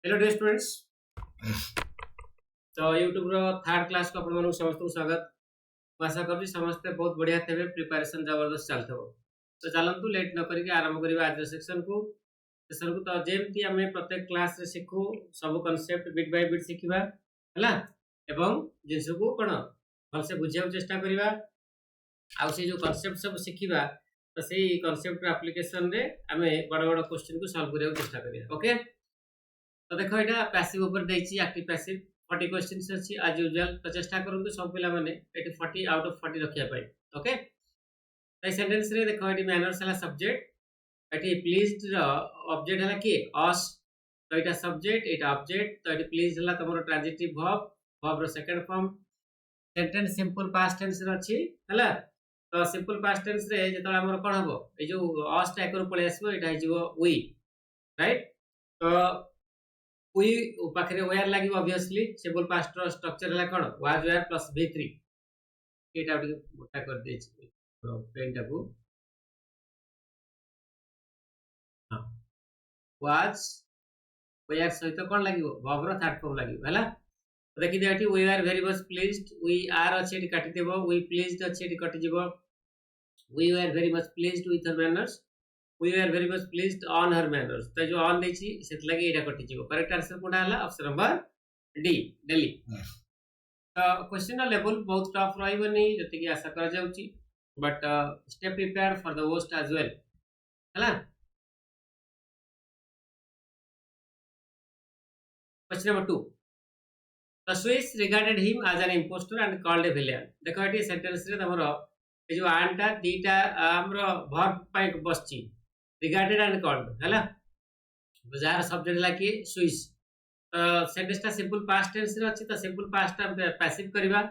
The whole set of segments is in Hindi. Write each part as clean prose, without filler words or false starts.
Hello dear students. तो यूट्यूब रो थर्ड क्लास को अपन समस्त स्वागत। आशा करूँ समस्ते बहुत बढ़िया थे, प्रिपरेशन जबरदस्त चलते हो। तो चलतु लेट न करके आरंभ करवा आज सेक्शन को। तो जेमती आम प्रत्येक क्लास रे शिखु सब कॉन्सेप्ट बिट बाय बिट शिखा है एवं जिनस को कौन भलसे बुझा चेष्टा करवा से जो कॉन्सेप्ट सब शिखा तो से कॉन्सेप्ट एप्लिकेशन रे आम बड़ बड़ क्वेश्चन को सॉल्व करने चेष्टा करिया। ओके, तो देखो यहाँ पैसिव ऊपर देछि एक्टिव पैसिव 40 क्वेश्चंस अछि एज यूजुअल। तो चेष्टा करंतु सब पिला माने एटी 40 आउट ऑफ 40 रखिया पाई। ओके, तो सेंटेंस रे देखो एटी मैनर्स हला सब्जेक्ट, एटी प्लीज्ड रो ऑब्जेक्ट हला के अस, तो एटा सब्जेक्ट एटा ऑब्जेक्ट, तो एटी प्लीज्ड हला तमरो ट्रांजिटिव वर्ब, वर्ब रो second form. Sentence simple past tense रे अछि हला। तो सिंपल पास्ट टेंस रे जेतला हमर कोन हबो ए जो अस टा एकर पळे आसबो एटा हिजबो वी, राइट। तो वी पाखरे वेयर लागि ऑब्वियसली सिंपल पास्ट रो स्ट्रक्चर हला कोन वाज वेयर प्लस v3 एटा उठी मोटा कर दे छी पेन टाकू। हां, वाज वेयर सहित कोन लागि वर्ब रो थर्ड फॉर्म लागि हला। तो देखि दे एठी we are very much pleased, we are अछि एठी काटि देबो, वी प्लीज्ड अछि एठी कटि जिवो, we were very much pleased with her manners, we were very much pleased on her manners। तो जो on देछि सेत लागि एटा कटि जिवो। करेक्ट आंसर कोडा हला ऑप्शन नंबर डी दिल्ली। तो क्वेश्चन लेवल बहुत टफ रहइबनी जति कि आशा कर जाउची, but stay prepared for the worst as well हला। Question number 2, the Swiss regarded him as an impostor and called a villain। देखो एटी सेंटेंस रे तमरो ए जो आनटा दीटा हमरो वर्ब पॉइंट बसची रिगार्डेड एंड कॉल्ड हला। जार सब्जेक्ट लाकी स्विस, सेंटेंस ता सिंपल पास्ट टेंस रे अछि, तो सिंपल पास्ट ता पैसिव करबा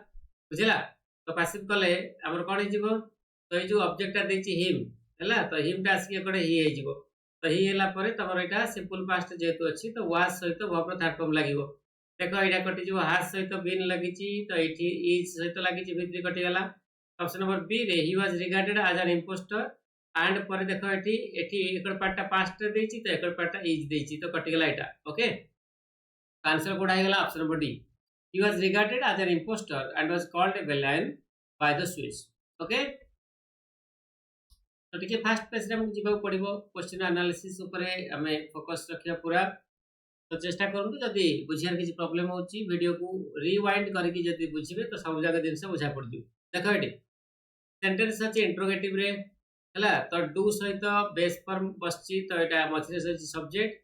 बुझिला। तो पैसिव कले हमर कोन हिजिबो, तो ए जो ऑब्जेक्ट ता देछि हिम हला, तो हिम ता आसी कोडे ही हिजिबो। तो ही हला परे तमर एटा सिंपल पास्ट जेतु अछि तो वाज सहित वर्ब थर्ड फॉर्म लागिवो। देखो एटा कटि जो हाज सहित बीन लागिछि, तो एठी इज सहित लागिछि v3 कटि गला। ऑप्शन नंबर बी रे he was regarded as an imposter and पर देखो एठी एठी एकर पार्टटा पास्ट रे देछि, तो एकर पार्टटा इज देछि, तो कटि गला एटा। ओके, आंसर कोड आइ गला option number D, he was regarded as an imposter and was called a villain by the Swiss. Okay, तो ठीक है फर्स्ट पेज रे हम जिबा पड़िबो क्वेश्चन एनालिसिस ऊपर हमें फोकस रखिया पूरा। तो चेष्टा करंतु जदी बुझियार किछि प्रॉब्लम होछि वीडियो को रिवाइंड करके जदी बुझिबे तो सब जगह दिन से बुझा पड़ दियो। देखो एटी सेंटेंस अछि इंट्रोगेटिव रे हला, तो डू सहित बेस फॉर्म बसची, तो एटा मछरे सहित सब्जेक्ट,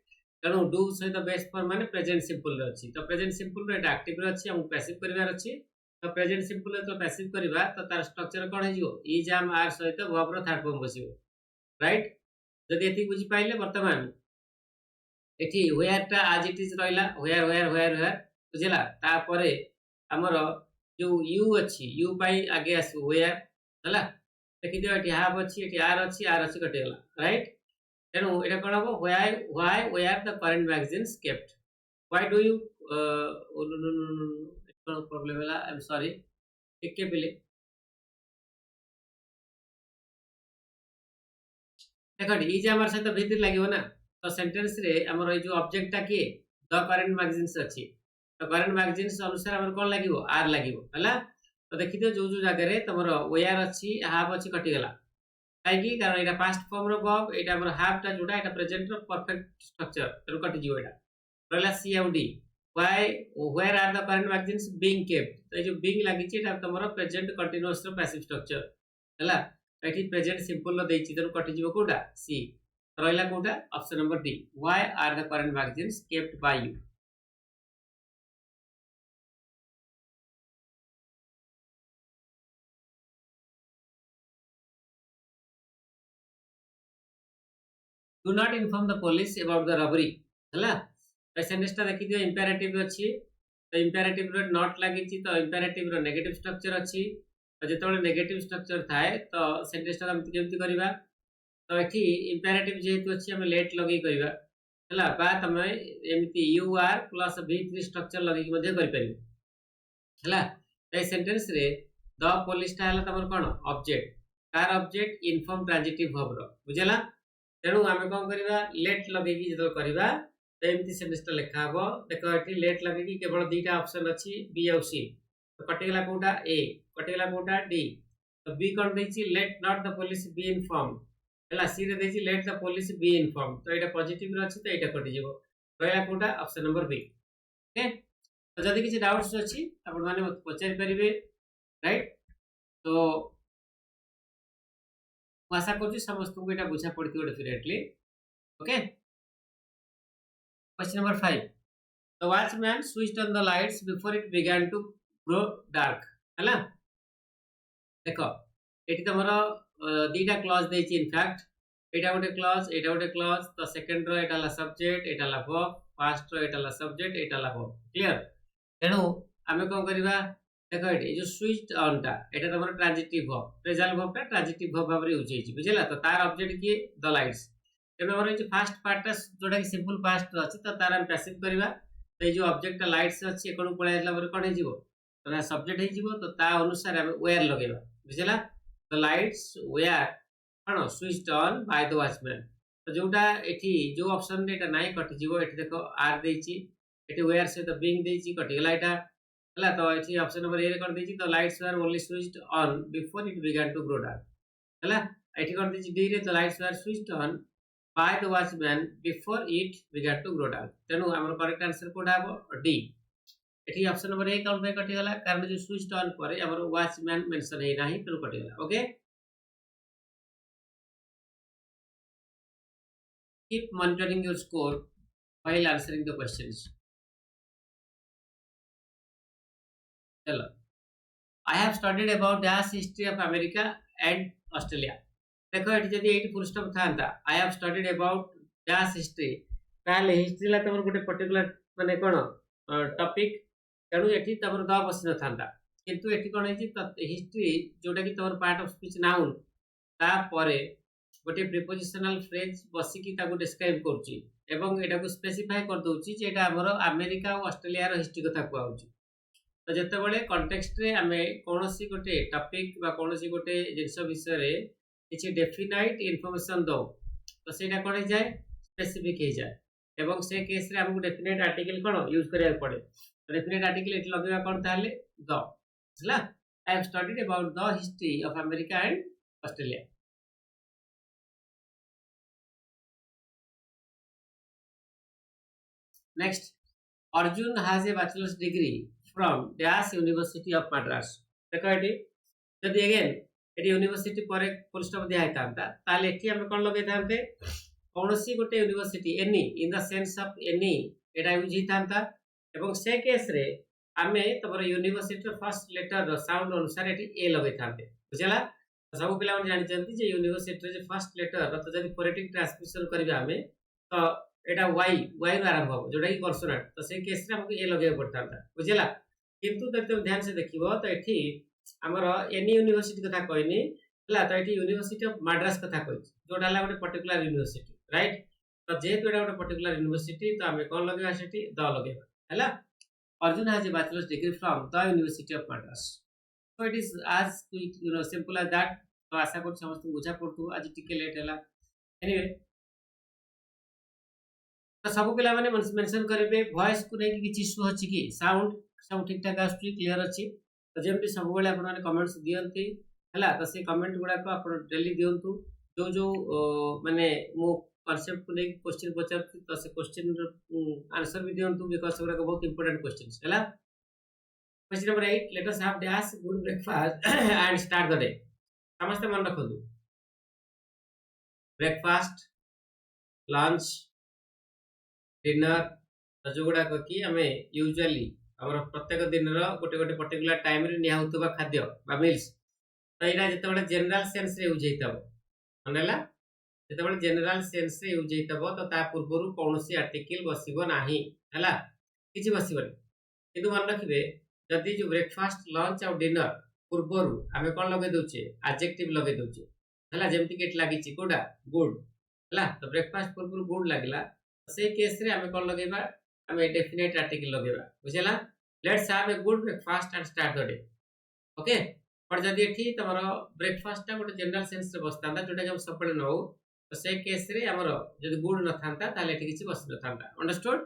तनो डू सहित बेस फॉर्म माने प्रेजेंट सिंपल रे अछि। तो प्रेजेंट सिंपल रे एटा एक्टिव रे अछि, हम पैसिव करबार अछि। तो प्रेजेंट सिंपल रे तो पैसिव करबा तो तार स्ट्रक्चर कोन हिजो इज एम आर सहित वर्ब रो थर्ड फॉर्म बसिबो, राइट। जदी एथि बुझि पाइले वर्तमान एठी वेयर टा आज इट इज रहिला वेयर वेयर वेयर वेयर बुझिला। तापरे हमर जो यू अछि यू पाई आगे आसु वेयर हला। देखि दियो एठी हाफ अछि एठी आर अछि कटि गला, राइट। तेनु एटा कोन हबो why were the current magazines kept, why do you know problem हला, आई एम सॉरी टिके बिले। देखो इज हमर से तो भीतर लागिवो ना, तो सेंटेंस रे हमर ए जो ऑब्जेक्ट ता के द करंट मैगजीन्स अछि, तो करंट मैगजीन्स अनुसार हमर कोन लागिवो आर लागिवो हला। तो देखि दियो जो जो जगह रे तमरो वेयर अछि हाफ अछि कटि गला काई की कारण एटा पास्ट फॉर्म रो वर्ब, एटा हमर हाफ टा जोटा एटा प्रेजेंट रो परफेक्ट स्ट्रक्चर तेनु कटि जिवो। एटा रहला C and D, why where are the current magazines being kept, तो ए जो बीइंग लागि छि एटा तमरो प्रेजेंट कंटीन्यूअस रो पैसिव स्ट्रक्चर हला। एठी प्रेजेंट सिंपल रो देछि तेनु कटि जिवो कोडा सी, रहला कोडा option number D, why are the current magazines kept by you. Do not inform the police about the robbery हला। सेंटेंस ता देखि दियो इंपेरेटिव अछि, तो इंपेरेटिव रो नॉट लागि छि, तो इंपेरेटिव रो नेगेटिव स्ट्रक्चर अछि। तो जेतबे नेगेटिव स्ट्रक्चर थाए तो सेंटेंस ता हम केमति करबा, तो एठी इंपेरेटिव जेहेतु अछि हम लेट लगे करबा हला, बा तमे एमिति you are plus v3 structure लगे कि मध्ये करि परिबो हला। ए सेंटेंस रे द पुलिस ता हला तमर कोन ऑब्जेक्ट, कार ऑब्जेक्ट इन्फॉर्म ट्रांजिटिव वर्ब रो बुझला। तेनु आमे कोन करबा लेट लगे कि जतो करबा तो एमती सेंटेंस लिखा हबो देखो एठी लेट लगे कि केवल दुईटा ऑप्शन अछि बी और सी तो कटिगला कोटा ए कटिगला कोटा डी तो बी कोन देछि let not the police be inform हला सी रे देछि let the police be inform तो एटा पॉजिटिव रे अछि तो एटा कटि जेबो रहला कोटा ऑप्शन नंबर बी ओके तो जदि किछि डाउट्स अछि आपण माने मत पचारि परिबे राइट तो आशा करछि समस्त को एटा बुझा पड़थियो definitely okay question number 5 the watchman switched on the lights before it began to grow dark हला देखो एटी तमरो दीटा क्लॉज देछि इनफैक्ट एटा गोटे क्लॉज तो सेकंड रो एटा ला सब्जेक्ट एटा ला वर्ब फर्स्ट रो एटा ला सब्जेक्ट एटा ला वर्ब क्लियर तेनु आमे कोन करबा देखो एटी जो स्विच्ड ऑन टा एटा तमरो ट्रांजिटिव वर्ब फ्रेजल वर्ब टा ट्रांजिटिव वर्ब भाबरे यूज होइछि बुझिला तो तार ऑब्जेक्ट की द लाइट्स तेनु हमर जे फर्स्ट पार्ट टा जोटा कि सिंपल पास्ट रो अछि तो तार हम पैसिव करबा तो ये जो ऑब्जेक्ट लाइट्स अछि कोन पळे आइला पर कोन हे जीवो तो सब्जेक्ट हे जीवो तो ता अनुसार हम वेयर लगेबा बुझिला द लाइट्स वेयर कौन switched on by the watchman तो जोटा एठी जो ऑप्शन ने एटा नाही कटि जीवो एठी देखो आर देछि एठी वेयर से तो बीइंग देछि कटि गेला एटा हला तो एठी ऑप्शन नंबर ए रे कर देछि the lights were only switched on before it began to grow dark हला एठी कर देछि डी रे the lights were switched on by the watchman before it began to grow dark तेनु हमर करेक्ट आंसर कोडा हबो डी एठी ऑप्शन नंबर ए काउंट पे कटि गेला कारण जो स्विच्ड ऑन परे हमर वॉचमैन मेंशन हे नाही तेनु कटि गेला okay keep monitoring your score while answering the questions चलो I have studied about dash history of America and Australia देखो एठी जदी एठी फुल स्टॉप थांता I have studied about dash history ताले हिस्ट्री ला तमर गोटे पर्टिकुलर माने कोन टॉपिक तेणु एठी तमर द बसिन थांता किंतु एठी कोन हेछि हिस्ट्री जोटा कि तमर पार्ट ऑफ स्पीच नाउन ता परे गोटे प्रीपोजिशनल फ्रेज बसिकी ताको डिस्क्राइब करछि एवं एटा को स्पेसिफाई कर दोछि जे एटा हमरो अमेरिका और ऑस्ट्रेलिया रो हिस्ट्री कथा कुआउछि तो जते बेले कॉन्टेक्स्ट रे हमें कोनोसी गोटे टॉपिक बा कोनोसी गोटे जिंस विषय रे किछि डेफिनाइट इंफॉर्मेशन दो तो सेटा कोन जाय स्पेसिफिक हे जाय एवं से केस रे हमको डेफिनेट आर्टिकल कोन यूज करिया पड़े डेफिनेट आर्टिकल एट लगेबा कोन ताले द बुझला I have studied about the history of America and Australia Next, Arjun has a bachelor's degree from Dash University of Madras. देखो एटी जदि अगेन एटी यूनिवर्सिटी पर फुल स्टॉप दिया हेतांता ताले एटी हम कोन लगे थांते कोनोसी गोटे university any in the sense of any Etah use हितांता एवं से केस रे आमे तबर यूनिवर्सिटी फर्स्ट लेटर साउंड अनुसार एटी ए लगे थांते बुझला सब पिला मन जानि जंती जे यूनिवर्सिटी जे फर्स्ट लेटर तो जदि फोनेटिक ट्रांसक्रिप्शन करबा हमें तो एटा वाई वाई आरंभ हो जोटा कि कॉन्सोनेंट तो से केस रे हमको ए लगे पड़ता बुझला किंतु तते ध्यान से देखिबो तो एठी हमरो एनी यूनिवर्सिटी कथा कहनी हला तो एठी यूनिवर्सिटी ऑफ मद्रास कथा कहै जोटा हला गोटे पर्टिकुलर यूनिवर्सिटी राइट तो जेहेतु एटा गोटे पर्टिकुलर यूनिवर्सिटी तो हमें कोन लगेबा सेठी द लगेबा हला Arjun has a bachelors degree from the university of Madras so it is as simple as that तो आशा कर समस्त बुझा पड़तु आज टिके लेट हला एनीवे तो सब पिला माने मेंशन करिवे वॉइस को नै कि इश्यू होछि कि साउंड सब ठीक ठाक आछि क्लियर अछि तो जेमति सब बेले आपण माने कमेंट्स दियंती हला तो से कमेंट गुडा को आपण डेली दियंतु जो जो माने मो कांसेप्ट को नै क्वेश्चन पचारती तो से क्वेश्चन आंसर भी दियंतु बिकॉज़ सेगरा बहुत इंपोर्टेंट क्वेश्चंस हला question number 8 let us have dash good breakfast and start the day समस्त मन रखंतु ब्रेकफास्ट लंच डिनर जो गुडा कि आम यूजुअली आम प्रत्येक दिन गोटे गोटे पर्टिकुलर टाइम रे निया होतबा खाद्य बा मिल्स तो एटा जते जनरल सेंस रे यूज हेतबो मनला जते जनरल सेंस रे यूज हेतबो तो ता पूर्वरु कोनोसी आर्टिकल बसिबो नाही हला किछि बसिबो किंतु मन रखिबे जदी जो ब्रेकफास्ट लंच और डिनर पूर्वरु आमे कोन लगे दोचे एडजेक्टिव लगे दोचे हला जेमति केट लागि छि कोडा गुड हला तो ब्रेकफास्ट पूर्वरु गुड लागला से केस रे हमें कोन लगेबा हमें डेफिनेट आर्टिकल लगेबा बुझला let's have a good breakfast and start the day okay पर जदी एठी तमरो ब्रेकफास्ट ता गोटे जनरल सेंस रे बसतांदा जोटा कि हम सबले नो तो से केस रे हमर जदि गुड न थांता ताले एठी किछि बस न थांता अंडरस्टूड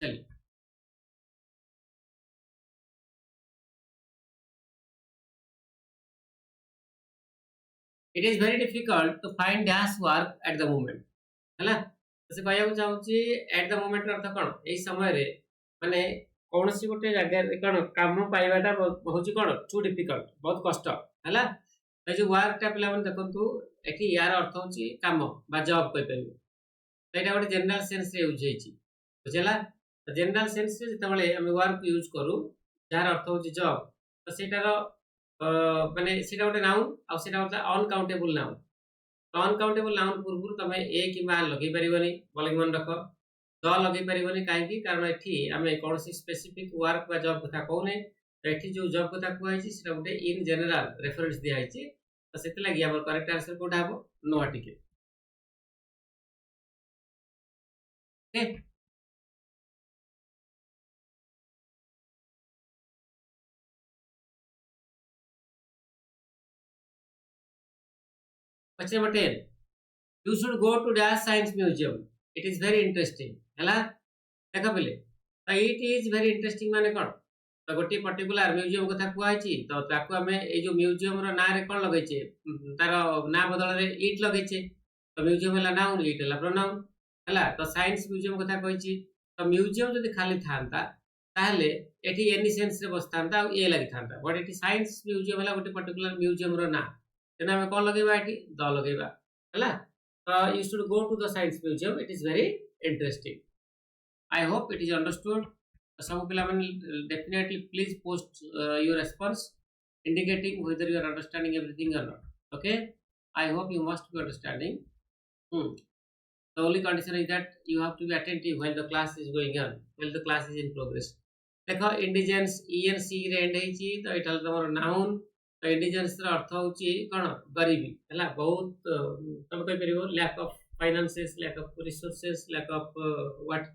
चलिए it is very difficult to find dash work at the moment ହେଲା से कहବାକୁ ଚାହୁଁଛି at the moment ଅର୍ଥ କ'ଣ ଏଇ ସମୟରେ ମାନେ କୌଣସି ଗୋଟେ ଜାଗାରେ କ'ଣ କାମ ପାଇବାଟା ହେଉଛି କ'ଣ ଟୁ ଡିଫିକଲ୍ଟ ବହୁତ କଷ୍ଟ ହେଲା ଏ ଯୋଉ ୱାର୍କଟା ପିଲାମାନେ ଦେଖନ୍ତୁ ଏଠି ୟାର ଅର୍ଥ ହେଉଛି କାମ ବା ଜବ୍ କହିପାରିବେ ସେଇଟା ଗୋଟେ ଜେନେରାଲ ସେନ୍ସରେ ୟୁଜ୍ ହେଇଛି ବୁଝିଲା ଜେନେରାଲ ସେନ୍ସରେ ଯେତେବେଳେ ଆମେ ୱାର୍କ ୟୁଜ୍ କରୁ ଯାହାର ଅର୍ଥ ହେଉଛି ଜବ୍ ତ ସେଇଟାର ମାନେ ସେଇଟା ଗୋଟେ ନାଉନ୍ ଆଉ ସେଇଟା ହେଉଛି ଅନକାଉଣ୍ଟେବୁଲ ନାଉନ୍ ଅନକାଉଣ୍ଟେବୁଲ ନାଉନ୍ ପୂର୍ବରୁ ତମେ ଏ କିମ୍ବା ଲଗେଇ ପାରିବନି ଭଲ ମନେ ରଖ ଦ ଲଗେଇ ପାରିବନି କାହିଁକି କାରଣ ଏଠି ଆମେ କୌଣସି ସ୍ପେସିଫିକ ୱାର୍କ ବା ଜବ୍ କଥା କହୁନେ ତ ଏଠି ଯୋଉ ଜବ୍ କଥା କୁହାଯାଇଛି ସେଟା ଗୋଟେ ଇନ୍ ଜେନେରାଲ ରେଫରେନ୍ସ ଦିଆଯାଇଛି ତ ସେଥିଲାଗି ଆମର କରେକ୍ଟ ଆନ୍ସର କୋଉଟା ହବ ନୋଆ ଟିକେ okay question number 10 you should go to dash science museum it is very interesting हैला देखा पहले तो it is very interesting माने कौन तो गोटे पर्टिकुलर म्यूजियम कथा कुआइछि तो ताकू हमें ए जो म्यूजियम रो ना रे कोन लगैछे तार ना बदल रे इट लगैछे तो म्यूजियम हला नाउन इट हला प्रोनाउन हला तो साइंस म्यूजियम कथा कहिछि तो म्यूजियम जदि खाली थांता ताहले एठी एनी सेंस रे बसतांता आ ए लागि थांता बट एठी साइंस म्यूजियम हला गोटे पर्टिकुलर म्यूजियम रो ना तेना हमें कोन लगेबा एठी द लगेबा हला you should go to the science museum it is very interesting I hope it is understood some people definitely please post your response indicating whether you are understanding everything or not okay I hope you must be understanding the only condition is that you have to be attentive while the class is going on while the class is in progress देखो इंडिजेंस enc रे एंड हेची तो एटा तमर नाउन तो इंडिजेंस रो अर्थ होची कोन गरीबी हला बहुत तब कहि परिबो lack of finances lack of resources lack of what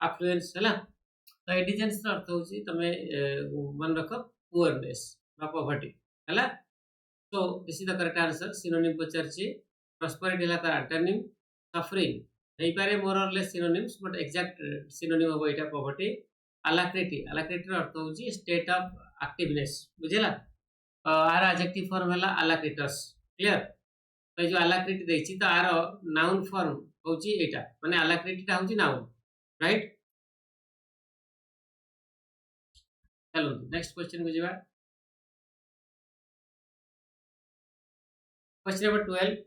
affluence हला तो इंडिजेंस रो अर्थ होची तमे मन रख पुअरनेस बा पॉवर्टी हला तो this is the correct answer synonym पचरची प्रॉस्पेरिटी हला तार एंटोनिम सफरिंग नहीं पारे मोर और less synonyms but exact synonym हो एटा पॉवर्टी alacrity alacrity रो अर्थ होची स्टेट ऑफ एक्टिवनेस बुझिला आर एडजेक्टिव फॉर्म हला अलैक्रिटस क्लियर तो जो अलैक्रिटी देछि तो आर नाउन फॉर्म होची एटा माने अलैक्रिटीटा होची नाउन राइट चलो नेक्स्ट क्वेश्चन को जीवा question number 12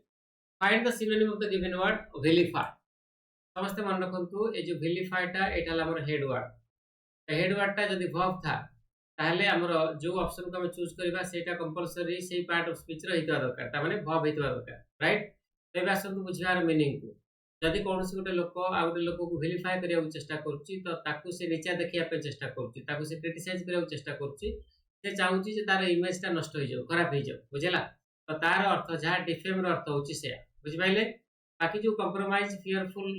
find the synonym of the given word vilify समस्त मन रखंतु ए जो vilify टा एटा हला हमर हेड वर्ड टा जदी वर्ब था ताहले हमर जो ऑप्शन को हम चूज करबा सेटा कंपलसरी सेही पार्ट ऑफ स्पीच रो हितवा दरकार ता माने वर्ब हितवा दरकार राइट तेबे आसंतु बुझिबार मीनिंग को जदि कोनसी गोटे लोक आ गोटे लोक को वेरीफाई करिया चेष्टा करछि तो ताकू से नीचा देखिया पे चेष्टा करछि ताकू से क्रिटिसाइज करिया चेष्टा करछि से चाहूछि जे तार इमेज ता नष्ट हो जाओ खराब हो जाओ बुझिला तो तार अर्थ जहा डिफेम रो अर्थ होछि से बुझि पाइले बाकी जो कंप्रोमाइज फियरफुल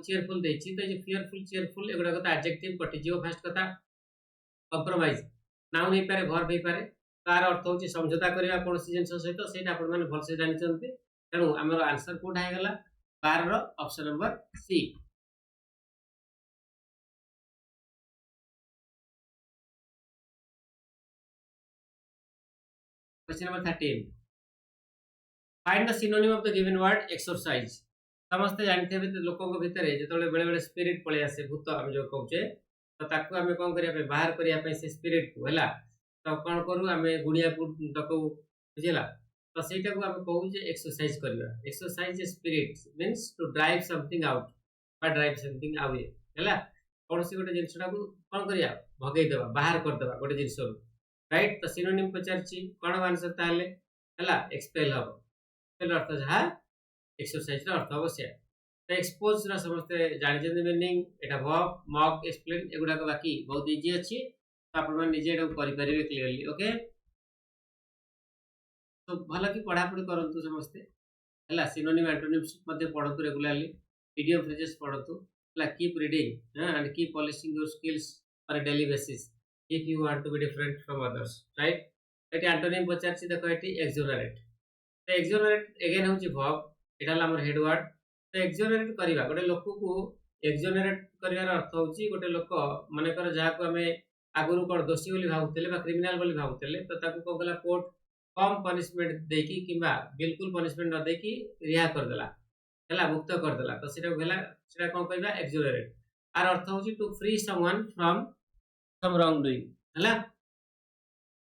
चीयरफुल देछि तो जे फियरफुल चीयरफुल एगुडा कथा एडजेक्टिव कटि जियो फर्स्ट कथा कंप्रोमाइज नाउन नहीं पारे वर्ब नहीं पारे तार अर्थ होची समझौता करबा कोनसी जिंस सहित सेटा आपण माने भल से जानि चंती तेनु हमर आंसर कोठा हे गला 12 रो option number C question number 13 find the synonym of the given word exercise समस्त जानते हैं लोकों को भीतर जेतले बेले बेले स्पिरिट पळे आसे भूत हम जो कहूचे तो ताकू आमे कोन करिया पे बाहर करिया पे से स्पिरिट को हला तो कोन करू आमे गुड़िया को डकौ बुझिला तो सेटा को आमे कहू जे एक्सरसाइज करबा exercise spirit means to drive something out बा ड्राइव समथिंग अवे हला कोनसी गोटे जिंसटा को कोन करिया भगै देबा बाहर कर देबा गोटे जिंस राइट तो सिनोनिम पचारची कोन आंसर ताले हला एक्सपेल हबो एक्सपेल अर्थ जहा एक्सरसाइज रो अर्थ हबो से तो एक्सपोज रा समस्त जानि जने मीनिंग एटा वर्ब मॉक एक्सप्लेन एगुडा को बाकी बहुत इजी अछि तो आपण मन निजे एटा करि परिबे क्लियरली ओके तो भला की पढ़ा पढ़ी करंतु समस्त हला सिनोनिम एंटोनिम्स मध्ये पढतु रेगुलरली इडियम फ्रेजेस पढतु हला keep reading and keep polishing your skills on a daily basis if you want to be different from others right एटी एंटोनिम पचारछि देखो एटी एक्सोनरेट तो एक्सोनरेट अगेन होछि वर्ब एटा हमर हेड वर्ड तो एक्सोनरेट करबा गोटे लोक को एक्सोनरेट करिवार अर्थ होची गोटे लोक माने कर जहा को हमें आगुरु कोन दोषी बोली भाबुतले बा क्रिमिनल बोली भाबुतले तो ताको को गला कोर्ट कम पनिशमेंट देकी किबा बिल्कुल पनिशमेंट न देकी रिहा कर देला हला मुक्त कर देला तो सेटा भेला सेटा कोन कहबा एक्सोनरेट आर अर्थ होची to free someone from some wrong doing हला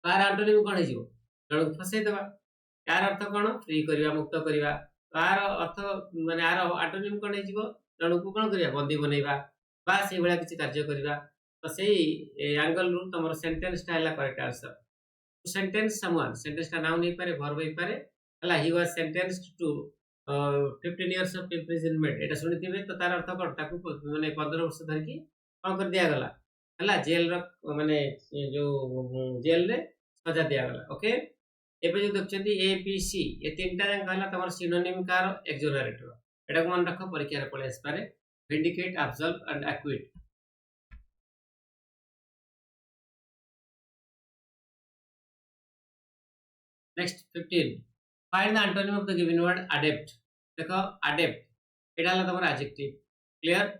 तार एंटोनिम कोन हिजो जण फसे देबा यार अर्थ कोन फ्री करबा मुक्त करबा तार अर्थ माने आर एंटोनिम कोन हिजो जण को कोन करबा बंदी बनेबा बा से बेला किछि कार्य करबा तो सेही एंगल रु तमर सेंटेंस टा हला correct answer sentence someone sentence टा नाउन नहीं पारे वर्ब नहीं पारे हला he was sentenced to 15 years of imprisonment एटा सुनिथिबे तो तार अर्थ कोन ताकू माने 15 वर्ष धर की कोन कर दिया गला हला जेल रो माने जो जेल रे सजा दिया गला ओके एबे जो देखछंती ए बी सी ए तीनटा जन कहला तमर सिनोनिम कार एक्सोनरेट रो एटा को मन रख परीक्षा रे पळे आस पारे vindicate absolve and acquit next 15 find the antonym of the given word adept देखो अडेप्ट एटा हला तमर adjective clear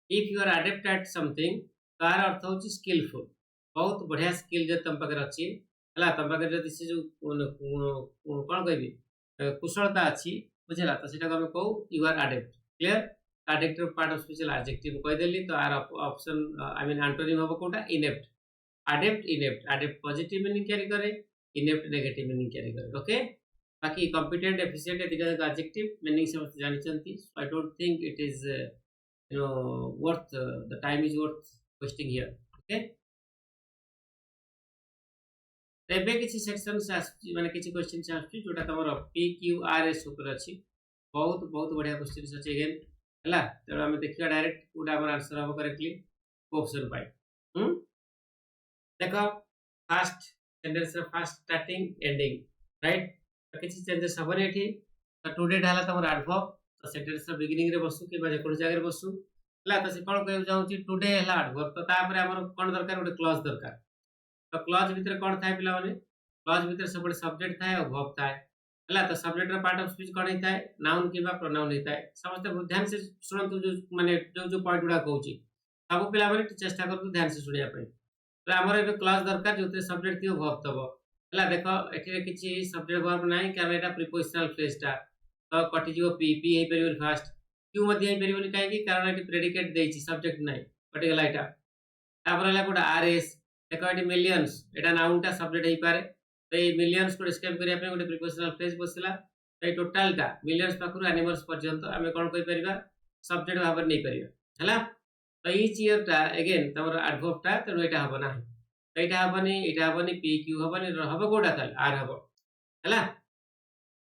if you are adept at something तार अर्थ होची स्किलफुल बहुत बढ़िया स्किल जे तम पाकर अछि हला तम पाकर जति से जो कोन कहबी कुशलता अछि बुझला तो सेटा को हम कहू you are adept clear adept part of special adjective कह देली तो आर ऑप्शन आई मीन एंटोनिम होबो कोटा inept adept positive meaning carry करे इनेप्ट नेगेटिव मीनिंग कैरी करे ओके बाकी कॉम्पिटेंट एफिशिएंट एदिका एडजेक्टिव मीनिंग समस्त जानि चंती I don't think it is worth the time is worth wasting here okay एबे किछि सेक्शन से आछि माने किछि क्वेश्चन से आछि जोटा तमरो पी क्यू आर एस ऊपर अछि बहुत बहुत बढ़िया क्वेश्चन अछि अगेन हला तो हम देखिया डायरेक्ट कोडा हमर आंसर हो करेक्टली ऑप्शन पाई देखो first sentence first starting ending right तो किछि चेंजेस हबने एठी तो टुडे ढाला तमर एडवर्ब तो सेंटेंस बिगिनिंग रे बसु कि बाजे कोन जगह रे बसु हला तो से कोन कहउ जाउची टुडे हला एडवर्ब तो तापर हमर कोन दरकार गोटे क्लॉज दरकार तो क्लॉज भीतर कोन थाय पिला माने क्लॉज भीतर सब सब्जेक्ट थाय और वर्ब थाय हला तो सब्जेक्ट रो पार्ट ऑफ स्पीच कोन हिताय नाउन किबा प्रोनाउन हिताय समस्त ध्यान से सुनंतु जो माने जो पॉइंट गुडा कहउची सब पिला माने चेष्टा करतु ध्यान से सुनिया पई तो हमर एबे क्लॉज दरकार जोते सब्जेक्ट थियो वर्ब तबो हला देखो एठी रे किछि सब्जेक्ट वर्ब नाही कारण एटा प्रीपोजिशनल फ्रेज ता तो कटि जीव पी पी हे परिबो फास्ट क्यू मध्ये हे परिबो काहे कि कारण एटी प्रेडिकेट देछि सब्जेक्ट नाही कटि गला एटा तापर हला कोड आरएस देखो एटी मिलियंस एटा नाउन टा सब्जेक्ट हे पारे तो ए मिलियंस को डिस्क्राइब करिया पे गोटे प्रीपोजिशनल फ्रेज बसला तो ए टोटल टा मिलियंस पाखरु एनिमल्स पर्यंत हमें कोन कहि परिबा सब्जेक्ट भाबर नै परिबा हला तो ईच ईयर टा अगेन तमर एडवर्ब टा तो एटा हबो नाही एटा हबनी पी क्यू हबनी हबो कोडा ताल आर हबो हला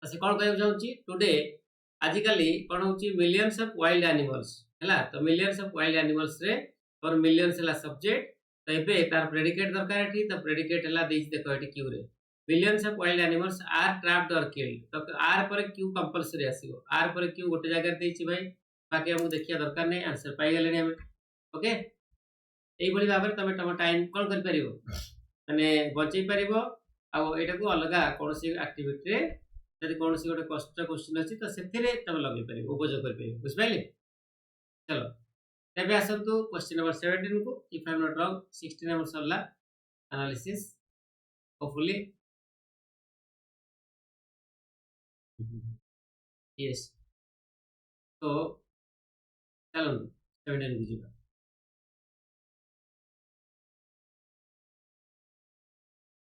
तो से कोन कहउ जाउची टुडे आजिकली कोन होची मिलियंस ऑफ वाइल्ड एनिमल्स हला तो मिलियंस ऑफ वाइल्ड एनिमल्स रे और मिलियंस हला सब्जेक्ट तो एबे तार प्रेडिकेट दरकार एठी तो प्रेडिकेट हला देछि देखो एठी क्यू रे millions of wild animals are trapped और किल्ड तो आर पर क्यू कंपलसरी आसीबो आर पर क्यू गोटे जगह देछि भाई बाकी हम देखिया दरकार नै आंसर पाई गेलेनी हम ओके एई बडी भाबरे तमे तम टाइम कोन कर परिबो माने बचै परिबो आ एटा को अलगा कोनसी एक्टिविटी रे यदि कोनसी गोटे कष्ट क्वेश्चन अछि तो सेथिरे तमे लगै परिबो उपयोग कर परिबो बुझ पाइले चलो तबे आसंतु क्वेश्चन नंबर 17 को if I am not wrong 16 number सरला एनालिसिस होपफुली यस तो चलो 17 को जीवा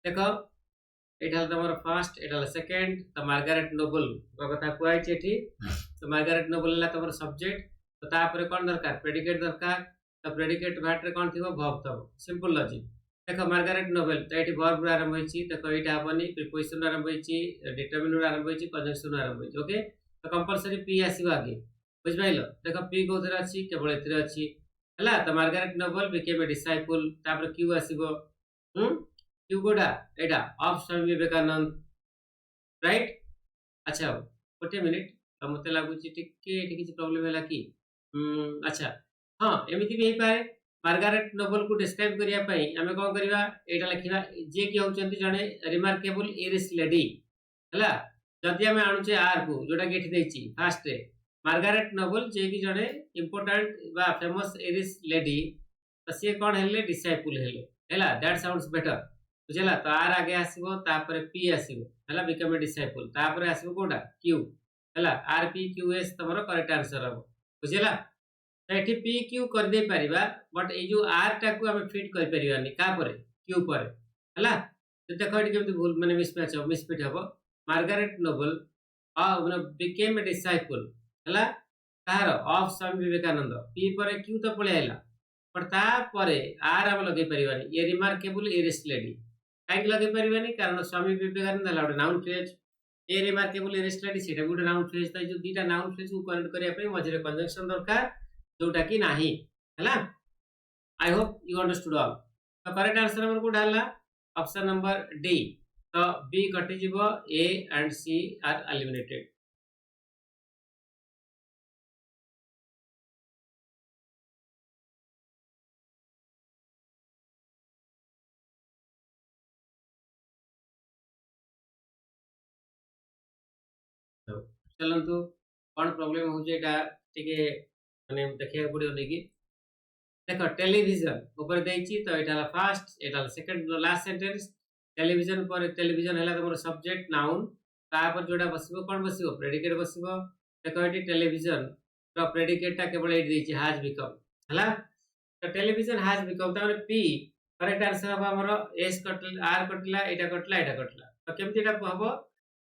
देखो एटा तमर फर्स्ट एटा सेकंड तो मार्गारेट नोबल कथा कुआई छेठी तो मार्गारेट नोबल ला तमर सब्जेक्ट तो तापर कोन दरकार प्रेडिकेट दरकार तो प्रेडिकेट भाट रे कोन थिबो वर्ब तब सिंपल लॉजिक देखो मार्गारेट नोबल तो एटी वर्ब आरंभ होईची देखो एटा हबनी प्रीपोजिशन आरंभ होईची डिटरमिनर आरंभ होईची कंजंक्शन आरंभ होईची ओके तो कंपलसरी पी आसीबो आगे बुझ पाइलो देखो पी कोथरा अछि केवल एतरे अछि हला तो Margaret Noble became a disciple तापर क्यू आसीबो क्यू गोडा एटा ऑफ स्वामी विवेकानंद राइट अच्छा गोटे मिनिट तो मते लागु छि टिके एठी किछि प्रॉब्लम हैला कि अच्छा हां एमिति भी हे पारे मार्गारेट नोबल को डिस्क्राइब करिया पई हमें कोन करिवा एटा लिखिबा जे कि होचंती जने रिमार्केबल इरिस लेडी हला जदि हमें आणुचे आर को जोटा कि एठी देछि फास्ट रे मार्गारेट नोबल जे कि जड़े इंपोर्टेंट बा फेमस इरिश लेडी तो सी कौन हेले डिसाइपल हेले हैला दैट साउंड्स बेटर बुझला तो आर आगे आसीबो तापर पी आसीबो हैला बिकम ए डिसाइपल तापर आसीबो कोडा क्यू हैला आर पी क्यू एस तमरो करेक्ट आंसर हबो बुझला तो एठी पी क्यू कर दे परिबा बट ए जो आर टा को हम फिट कर परिबानी का परे क्यू परे हैला तो देखो एठी केमति भूल माने मिसमैच हो मिसफिट हबो मार्गारेट नोबल माने बिकेम ए डिसाइपल हैला कहार ऑफ स्वामी विवेकानंद पी परे क्यू तो पळे आइला पर ता परे आर हम लगे परिबानी ये रिमार्केबल इरिश लेडी काहे लगे परिबानी कारण स्वामी विवेकानंद हला ଗୋଟେ noun phrase a remarkable Irish lady सेटा ଗୋଟେ नाउन फ्रेज ताई जो दीटा नाउन फ्रेज को कनेक्ट करिया पे मझरे कंजंक्शन दरकार जोटा कि नाही हैला I hope you understood all तो करेक्ट आंसर हमर को डालला ऑप्शन नंबर डी तो बी कटि जीवो A and C are eliminated तो चलंतु कौन प्रॉब्लम हो जेटा टिके माने देखिया पड़ियो नेकी देखो टेलीविजन ऊपर देछि तो एटा फर्स्ट एटा सेकंड लास्ट सेंटेंस टेलीविजन पर टेलीविजन हैला तमरो सब्जेक्ट नाउन तापर जोडा बसिबो कोन बसिबो प्रेडिकेट बसिबो देखो एटी टेलीविजन रो प्रेडिकेट ता केवल एटी देछि हैज बिकम हैला तो टेलीविजन हैज बिकम तापर पी करेक्ट आंसर हबो हमरो एस कटल आर कटला एटा कटला तो केमति एटा हबो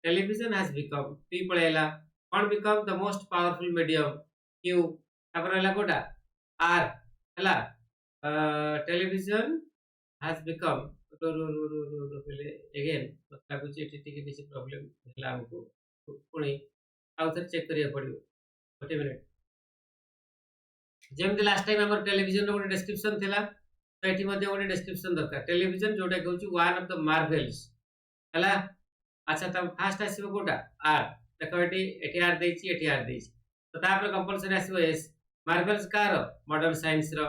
टेलीविजन हैज बिकम पी पळेला कोन become the most powerful medium Q तापर हैला कोटा आर हैला टेलीविजन हैज बिकम पहले अगेन लागुच टिके किसी प्रॉब्लम हैला हमको पुणी आउथर चेक करिया पड़ियो गोटे मिनिट जेमति लास्ट टाइम हमर टेलीविजन रो डिस्क्रिप्शन थिला तो एठी मध्ये गोटे डिस्क्रिप्शन दरकार टेलीविजन जोटा कहउची वन ऑफ द मार्वेल्स हैला अच्छा तब फास्ट आसीबो कोटा आर देखो एठी आर देछि एठी आर देछि तो तापर कंपलसरी आसीबो एस मार्वेल्स कार मॉडर्न साइंस रो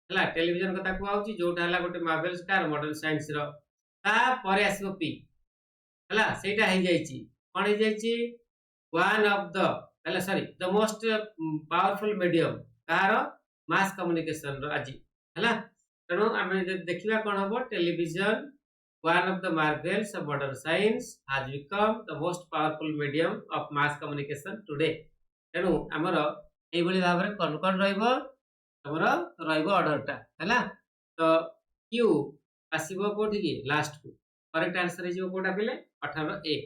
हैला टेलीविजन कथा को आउची जोटा हला गोटे मार्वेल्स कार मॉडर्न साइंस रो ता परे आसीबो पी हैला सेटा हे जाईची कोन हे जाईची वन ऑफ द हैला sorry the most powerful medium कार मास कम्युनिकेशन रो आजी हैला तनो आमे देखिबा कोन हबो television one of the marvels of modern science has become the most powerful medium of mass communication today तेणु आमर एभली भाव में कौन कौन रहिबो ऑर्डर टा हैला तो क्यू आसीबो कोठी की लास्ट को करेक्ट आंसर हे जो कोटा पेले 18 A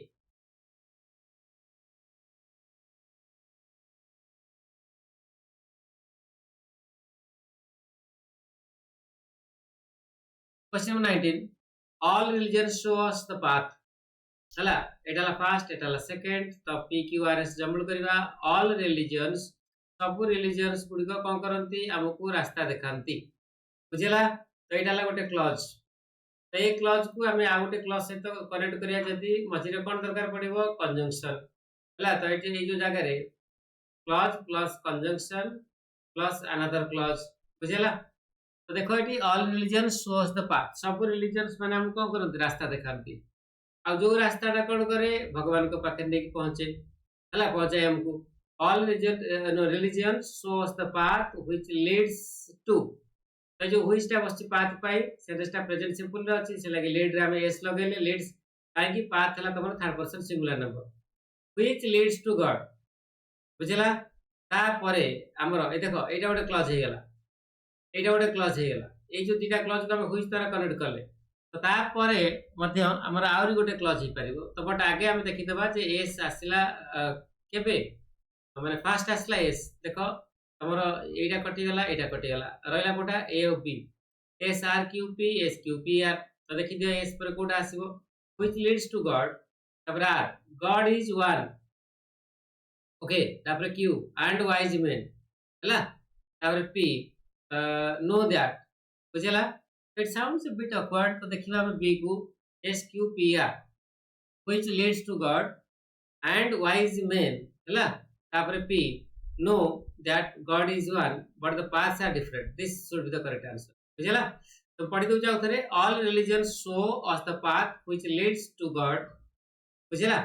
question 19 all religions show us the path हैला एटाला फर्स्ट एटाला सेकंड तो पी क्यू आर एस जमल करबा all religions सब रिलीजियंस गुडी को कोन करंती हमकु रास्ता देखांती बुझिला तो एटाला गोटे क्लॉज तो ए क्लॉज को हमें आ गोटे क्लॉज से तो कनेक्ट करिया जदी मझिरे कोन दरकार पड़िबो कंजंक्शन हैला तो एटी ए जो जगह रे clause plus conjunction plus another clause बुझिला तो देखो ये all religion shows the path सब रिलीजन्स माने हम कोन करंती रास्ता देखांती आ जो रास्ता टा कोन करे भगवान को पाखे नेकी पहुंचे हला पहुंचे हमको all religion shows the path which leads to तो जो व्हिच टा बस पाथ पाई सेटा प्रेजेंट सिंपल रे अछि से लागे लीड रे हम एस लगेले लीड्स काहे कि पाथ हला तमर third person singular number which leads to God बुझला ता परे हमरो ए देखो एटा गोटे क्लॉज हे गेला एटा गोटे क्लॉज हे गेला ए जो दीटा क्लॉज को हम व्हिच द्वारा कनेक्ट करले तो ता परे मध्य हमर आउरी गोटे क्लॉज हे परिबो तो बट आगे हम देखि देबा जे एस आसिला केबे माने फर्स्ट आसिला एस देखो हमर एटा कटि गेला रहला कोटा ए ओ B S R Q P S Q P R तो देखि दियो एस पर कोटा आसीबो व्हिच लीड्स टू गॉड तब R God is one okay तब क्यू एंड वाइज मैन हैला तब पी know that बुझला it sounds a bit awkward तो देखिबा हम बी को S Q P are which leads to god and wise men हैला तापर P know that god is one but the paths are different this should be the correct answer बुझला तो पढ़ी दउ जाउ थरे all religions show us the path which leads to god बुझला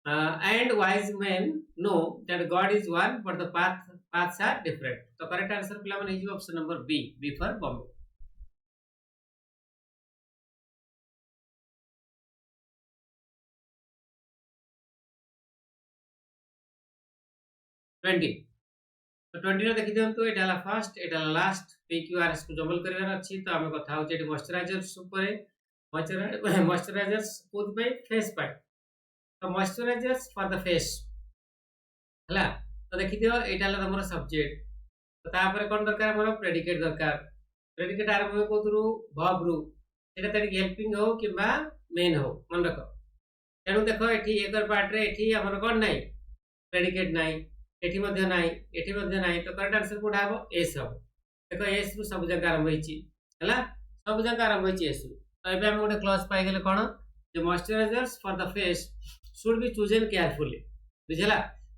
and wise men know that God is one but the paths are different. तो करेक्ट आंसर पिला माने हिजो option number B for Bombay. 20 तो 20 रे देखि दियंतु एटा ला फर्स्ट एटा ला लास्ट पीक्यूआरएस को जमल करबार अछि. तो आमे कथा होचे एटी मॉइस्चराइजर्स ऊपर मॉइस्चराइजर्स कोद पे फेस पे तो मॉइस्चराइजर्स फॉर द फेस हला. तो देखि दियो एटा ला हमर सब्जेक्ट. तो तापर कोन दरकार हमर प्रेडिकेट दरकार. प्रेडिकेट आरंभ हो कोतरु वर्ब रु एटा तरी हेल्पिंग हो किबा मेन हो मन रखो. तेनु देखो एठी एकर पार्ट रे एठी हमर कोन नै प्रेडिकेट नै एठी मध्ये नै एठी मध्ये नै. तो करेक्ट आंसर कोडा हो एस हो. देखो एस रु सब जगह आरंभ होईची हला सब जगह आरंभ होईची एस रु. तो एबे हम गोटे क्लॉज पाई गेले कोन the moisturisers for the face should be chosen carefully बुझला.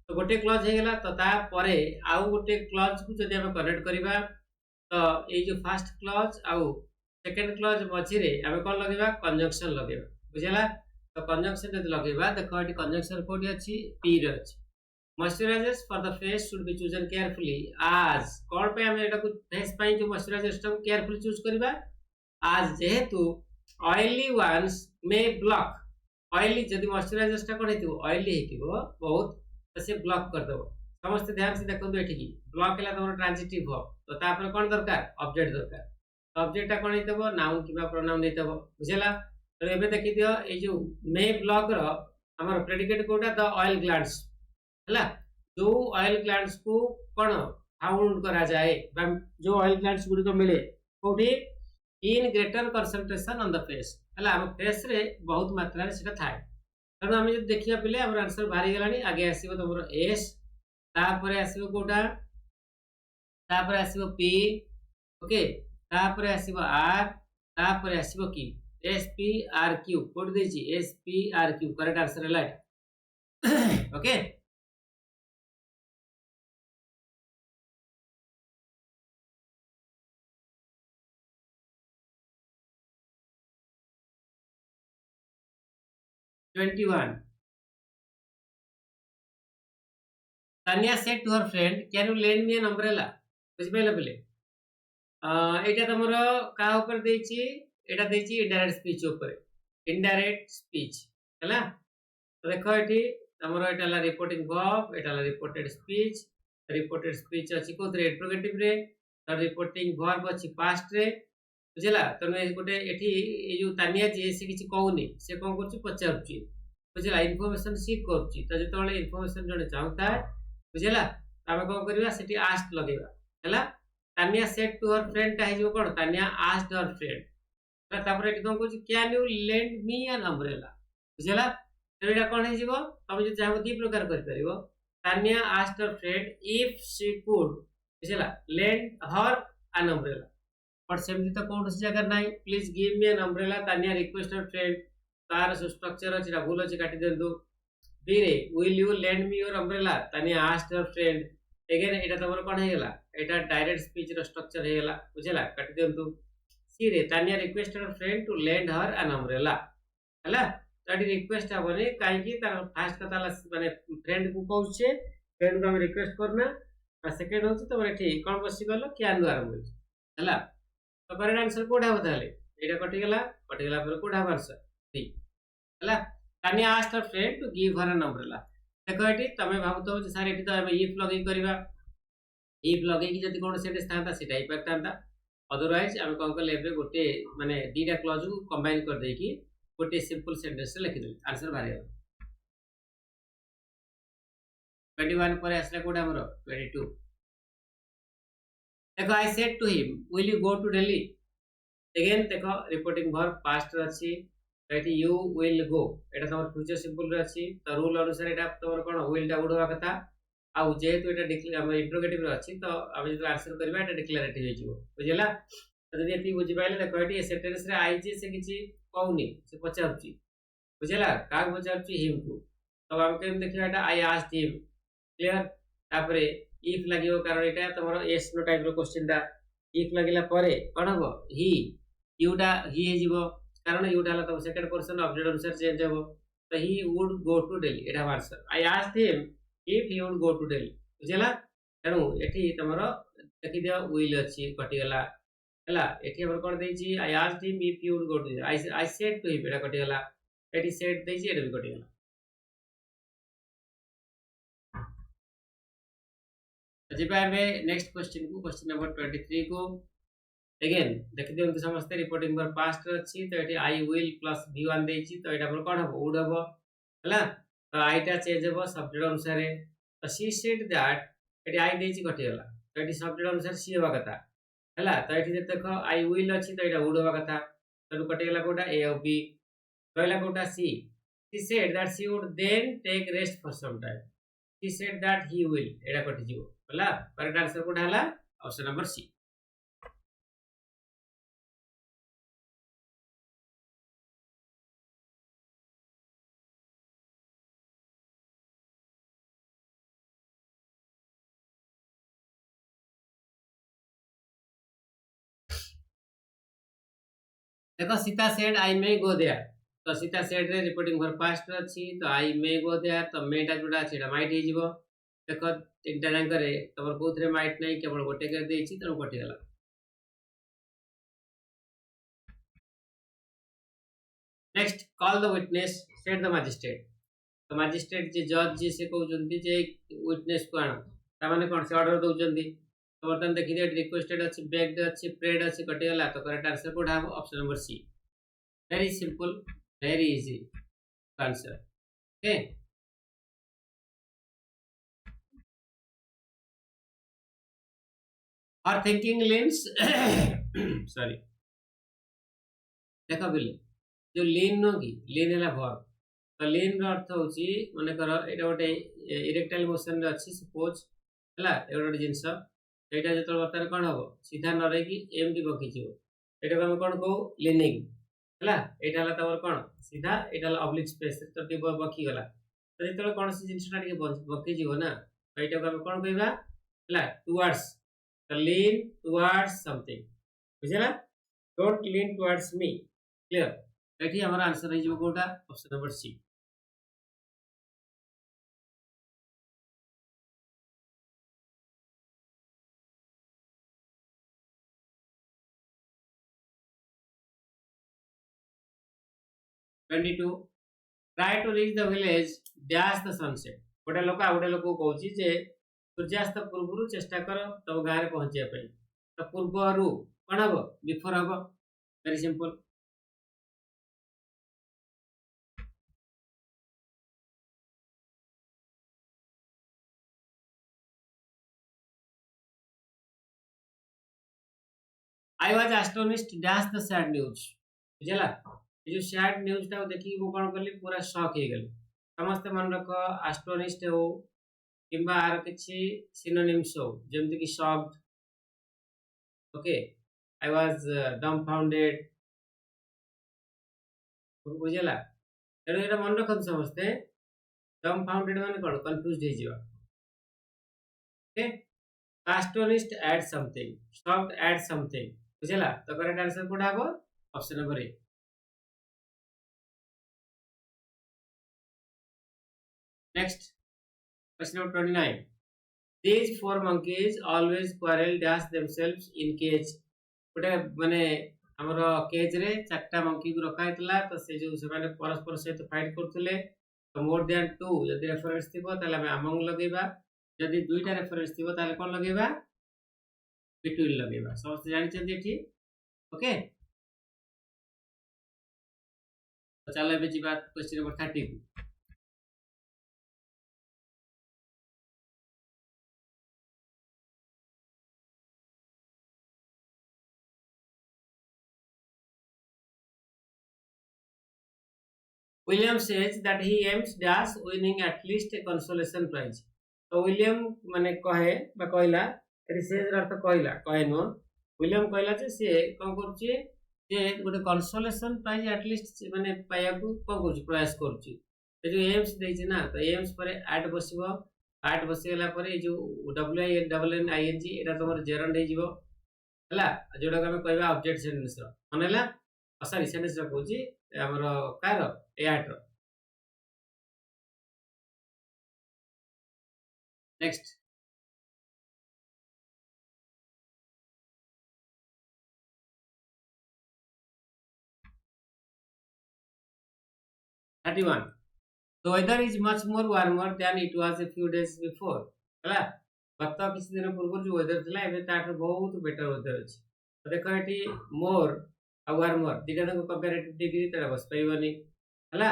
तो गोटे क्लॉज हे गेला. तो ता परे आउ गोटे क्लॉज को जदि हम कनेक्ट करिबा तो ए जो फर्स्ट क्लॉज आउ सेकंड क्लॉज मझी रे हम कोन लगेबा कंजंक्शन लगेबा बुझला. तो कंजंक्शन जदि लगेबा देखो एटी कंजंक्शन कोडी अछि पी रे अछि. Moisturisers for the face should be chosen carefully आज कोन पे हम एटा को फेस पाई जो मॉइस्चराइजर्स को केयरफुली चूज करिबा आज जेहेतु ऑयली वंस मे ब्लॉक ऑयली जदि मॉइस्चराइजर्स ता कोन हेतिबो ऑयली हेतिबो बहुत तो से ब्लॉक कर देबो. समस्त ध्यान से देखो एठी की ब्लॉक हैला तमरो ट्रांजिटिव वर्ब. तो तापर कोन दरकार ऑब्जेक्ट दरकार. तो ऑब्जेक्ट ता कोन हेतबो नाउन किबा प्रोनाउन हेतबो बुझला. तो एबे देखि दियो ए जो मे ब्लॉक रो हमर प्रेडिकेट कोटा द ऑयल ग्लैंड्स हला. जो ऑयल ग्लैंड्स को कोन फाउंड करा जाए जो ऑयल ग्लैंड्स गुडी को मिले कोठी in greater concentration on the face हला. हम फेस रे बहुत मात्रा रे सेटा थाए. तनो हम जे देखिया पिले हमर आंसर बाहरी गेलानी. आगे आसीबो तमरो एस तापरे आसीबो कोटा तापरे आसीबो पी ओके तापरे आसीबो आर तापरे आसीबो की S P R Q code देछि S P R Q correct answer है light okay. Tanya said to her friend, "Can you lend me an umbrella?" बुझ पाइले बोले एटा तमरो का ऊपर देछि एटा देछि इनडायरेक्ट स्पीच ऊपर इनडायरेक्ट स्पीच हला. तो देखो एठी तमरो एटा ला रिपोर्टिंग वर्ब एटा ला रिपोर्टेड स्पीच अछि कोथरे इंट्रोगेटिव रे. तो रिपोर्टिंग वर्ब अछि पास्ट रे बुझला. तने गोटे एठी ए जो तानिया जे से किछि कहउनी से कोन करछि पचारछि बुझला इन्फॉर्मेशन सीक करछि. तो जेतोले इन्फॉर्मेशन जने चाहता है बुझला आमे कोन करबा सेठी आस्क्ड लगेबा हला. Tania said to her friend ता हेजो कोन तानिया आस्क्ड हर फ्रेंड तो तापर एठी कोन कहछि can you lend me an umbrella बुझला. तो एटा कोन हेजिबो तमे जे चाहबो दी प्रकार कर परिबो Tania asked her friend if she could बुझला lend her an umbrella. But सेमति तो कोन जगह नाही please give me an umbrella Tania request her friend तार स्ट्रक्चर अछि भूल अछि काटी देंदु. बी रे will you lend me your umbrella Tania asked her friend again एटा तमरो कोन हे गेला एटा डायरेक्ट स्पीच रो स्ट्रक्चर हे गेला बुझला काटी देंतु. सी रे Tania request her friend to lend her an umbrella हला. ताडी रिक्वेस्ट आबने काई की तार फर्स्ट कथा ला माने फ्रेंड को कहउछे फ्रेंड को हम रिक्वेस्ट करना आ सेकंड होछ तमरे ठीक कोन बसी गलो क्यान द्वारा बोल हला. तो करेक्ट आंसर कोडा बताले एटा कटि गेला पर कोडा आंसर डी हला. Tania asked her friend to give her an umbrella. देखो एटी तमे भाबतो जे सर एटी तो हम इफ लगे करबा इफ लगे कि जति कोन सेंटेंस थांता सेटा ही परतांता. अदरवाइज हम कोन करले एबे गोटे माने दीटा क्लॉज को कंबाइन कर दे कि गोटे सिंपल सेंटेंस से लिखि दे आंसर बारे. 21 पर आसला कोडा हमरो 22 देखो I said to him will you go to Delhi again देखो रिपोर्टिंग वर्ब पास्ट अछि एटी यू विल गो एटा तमर फ्यूचर सिंपल रे अछि. तो रूल अनुसार एटा तमर कोन विल टा उडवा कथा आ जेहेतु एटा डिक्लेयर इंट्रोगेटिव रे अछि. तो अब जे आंसर करबा एटा डिक्लेरेटिव हे जिवो बुझला. तो जदि एती बुझि पाइले देखो एटी सेंटेंस रे आई जे से किछि कहउनी से पचाउछि बुझला का पचाउछि हिम को. तो हम केन देखिया एटा आई आस्क्ड हिम क्लियर. तापरे इफ लागियो कारण एटा तमरो एस नो टाइप रो क्वेश्चन दा इफ लागिला परे कोन हबो ही यूटा ही हे जिवो कारण यूटा हला तो सेकंड पर्सन ऑब्जेक्ट अनुसार चेंज हबो तो he would go to Delhi Etah answer I asked him if he would go to Delhi बुझला तेणु एठी तमरो देखि दियो will अछि कटि गला हला एठी हमर कोन दै छी I asked him if he would go to Delhi I said to him एटा कटि गला एठी said दै छी एटा भी कटि गला जिबा बे नेक्स्ट क्वेश्चन को क्वेश्चन नंबर 23 को अगेन देखि दियंतु समस्त रिपोर्टिंग पर पास्ट अछि तो eighty I will plus V1 दै छी तो एटा पर कोन हबो would हबो हला तो I टा चेंज हबो सब्जेक्ट अनुसार तो she said that eighty I दै छी कटि गला तो एटी सब्जेक्ट अनुसार she हबा कथा हला तो एटी जे देखो I will अछि तो एटा would हबा कथा तो कटि गला कोटा A और B रहला Kota C she said that she would then take rest for some time he said that he will एटा कटि जिवो हला करेक्ट आंसर कोटा हला ऑप्शन नंबर C देखो Sita said I may go there तो सीता सेड रे रिपोर्टिंग फॉर पास्ट अछि तो आई मे गो देयर तो मेटा जोडा अछि माइट हे जिवो देखो तीनटा रंग रे तमर कोथरे माइट नै केवल गोटे कर देछि त कटि गला next call the witness said the magistrate तो मैजिस्ट्रेट जे जज जे से कहउ जंती जे विटनेस को आनो ता माने कोन से ऑर्डर दउ जंती तो बर्तन देखि दे रिक्वेस्टेड अछि बेग्ड अछि प्रेड अछि कटि गला तो करेक्ट आंसर कोठा हबो option number C very simple very easy answer okay or thinking leans sorry देखो बिले जो लीन नो की लीन हैला वर्ब तो लीन रो अर्थ होची माने कर एटा गोटे इरेक्टाइल मोशन रे अछि सपोज हैला एटा गोटे जिंस एटा जतल बर्तन कोन हबो सीधा न रे की एमटी बकी जिवो एटा हम कोन कहू लीनिंग हला एटा हला तमर कोन सीधा एटा ऑब्लिक स्पेस तो टिप बकी गला तो जतल कोन से जिंसटा टिके बकी जिवो ना तो एटा हम कोन कहबा हला टुवर्ड्स तो लीन टुवर्ड्स समथिंग बुझला don't lean towards me clear एठी हमारा आंसर रही जिवो कोटा option number C twenty two try to reach the village dash the sunset गोटे लोक आ गोटे लोक कहूँ जे सूर्यास्त पूर्व चेष्टा कर तब गाँव में पहुंचा तो पूर्वर कौन हम बिफोर हम very simple I was astonished dash the sad news बुझला ये जो सैड न्यूज टा देखि मु कोन करली पूरा शॉक हे गेली समस्त मन रख एस्टोनिश्ड हो किंबा आर किछि सिनोनिम्स हो जेमति कि शॉक्ड ओके आई वाज डम्फाउंडेड बुझला तेणु एटा मन रखन समस्ते डम्फाउंडेड माने कोन कंफ्यूज्ड हे जिवा ओके एस्टोनिश्ड एड समथिंग शॉक्ड एड समथिंग बुझला तो करेक्ट आंसर कोडा हबो option number A next question number 29 these four monkeys always quarrel dash themselves in cage गोटे माने हमरो केज रे चारटा मंकी को रखा हैतला तो से जो से माने परस्पर सहित फाइट करथले तो मोर देन 2 यदि रेफरेंस थिबो ताले हम अमंग लगेबा यदि दुईटा रेफरेंस थिबो ताले कोन लगेबा बिटवीन लगेबा समस्त जानि छथि एठी ओके तो चलो एबे जी बात question number 30 William says that he aims dash winning at least a consolation prize. तो विलियम माने कहे बा कहला रिसेज अर्थ कहला कहे नो विलियम कहला जे से कोन करछि जे गोटे कंसोलेशन प्राइज एटलीस्ट माने पाया को कोन करछि प्रयास करछि ए जो एम्स दैछि ना तो एम्स पर ऐड बसिबो ऐड बसिगला पर ए जो W I double N I N G एटा तमर जेरंड हे जिवो हला जोडा हम कहबा ऑब्जेक्ट सेंटेंस रो मानेला सॉरी सेंटेंस रो कहछि हमर कार एआट रो next 31 the weather is much more warmer than it was a few days before ହେଲା ଗତ କିଛି ଦିନ ପୂର୍ବରୁ ଯୋଉ weather ଥିଲା ଏବେ ତାଠୁ ବହୁତ better weather ଅଛି ତ ଦେଖ ଏଠି more ଆଉ warmer ଦିଟା ଯାକ comparative degree ତାର ବସି ପାରିବନି ହେଲା